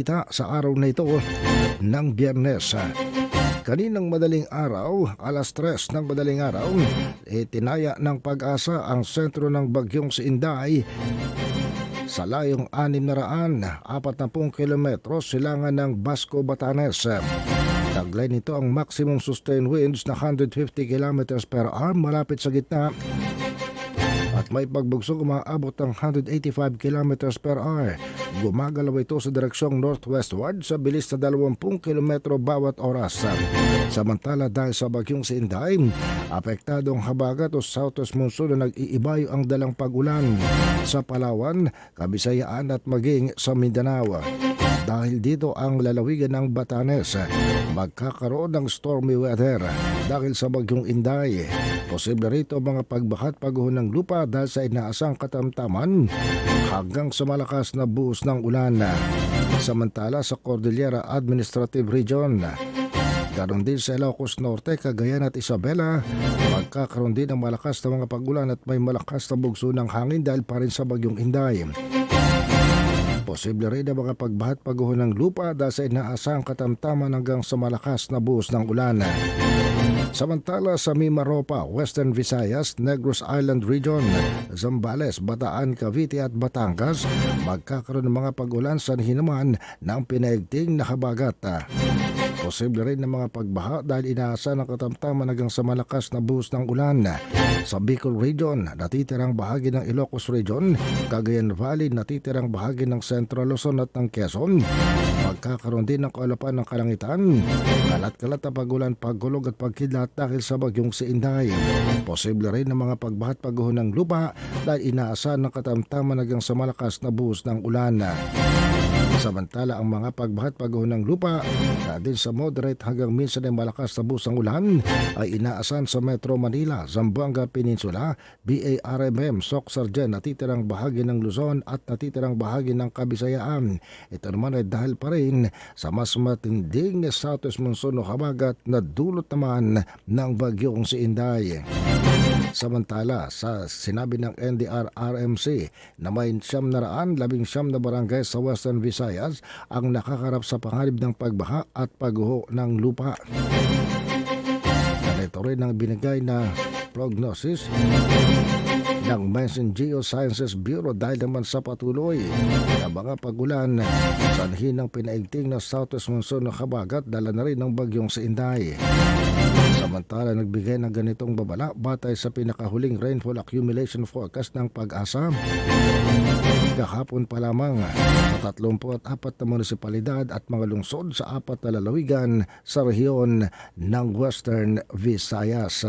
Kita sa araw na ito ng Biyernes. Kaninang madaling araw, alas 3 ng madaling araw, tinaya ng Pag-asa ang sentro ng bagyong si Inday sa layong 640 kilometros silangan ng Basco, Batanes. Taglay nito ang maximum sustained winds na 150 kilometers per hour malapit sa gitna at may pagbugsong umaabot ng 185 kilometers per hour. Gumagalaw ito sa direksyong northwestward sa bilis na 20 kilometro bawat oras. Samantala dahil sa bagyong si Inday, apektadong habagat o southwest monsoon na nag-iibayo ang dalang pag-ulan sa Palawan, Kabisayaan at maging sa Mindanao. Dahil dito ang lalawigan ng Batanes magkakaroon ng stormy weather dahil sa bagyong Inday. Posible rito mga pagbaha at pagguho ng lupa dahil sa inaasang katamtaman hanggang sa malakas na buhos ng ulan. Samantala sa Cordillera Administrative Region, ganon din sa Ilocos Norte, Cagayan at Isabela, magkakaroon din ng malakas na mga pag-ulan at may malakas na bugso ng hangin dahil pa rin sa bagyong Inday. Posible rin ang mga pagbaha at pagguho ng lupa dahil sa inaasang katamtaman hanggang sa malakas na buhos ng ulan. Samantala sa Mimaropa, Western Visayas, Negros Island Region, Zambales, Bataan, Cavite at Batangas, magkakaroon ng mga pag-ulan sa hinaman ng pinaigting na habagat. Posible rin ng mga pagbaha dahil inaasa ng katamtaman hanggang sa malakas na buhos ng ulan. Sa Bicol Region, natitirang bahagi ng Ilocos Region, Cagayan Valley, natitirang bahagi ng Central Luzon at ng Quezon. Magkakaroon din ng kaulapan ng kalangitan, kalat-kalat na pag-ulan, paggulog at pagkidlat dahil sa bagyong si Inday. Posible rin ng mga pagbaha at pagguho ng lupa dahil inaasahan ng katamtaman hanggang sa malakas na buhos ng ulan. Samantala ang mga pagbaha at pagguho ng lupa na din sa moderate hanggang minsan ay malakas na buhos ng ulan ay inaasahan sa Metro Manila, Zamboanga Peninsula, BARMM, Soc-Sargen, natitirang bahagi ng Luzon at natitirang bahagi ng Kabisayaan. Ito naman ay dahil pa rin sa mas matinding southwest monsoon o habagat na dulot naman ng bagyong si Inday. Samantala, sa sinabi ng NDRRMC na may 919 na barangay sa Western Visayas ang nakakarap sa panganib ng pagbaha at pagguho ng lupa. Ito rin ang binigay na prognosis ng Mensing Geosciences Bureau dahil naman sa patuloy na mga pagulan sanhin ng pinaigting na southwest monsoon na habagat dala na rin ng bagyong si Inday. Samantala nagbigay ng ganitong babala batay sa pinakahuling rainfall accumulation forecast ng Pag-asa kahapon pa lamang sa 34 na munisipalidad at mga lungsod sa 4 na lalawigan sa rehiyon ng Western Visayas.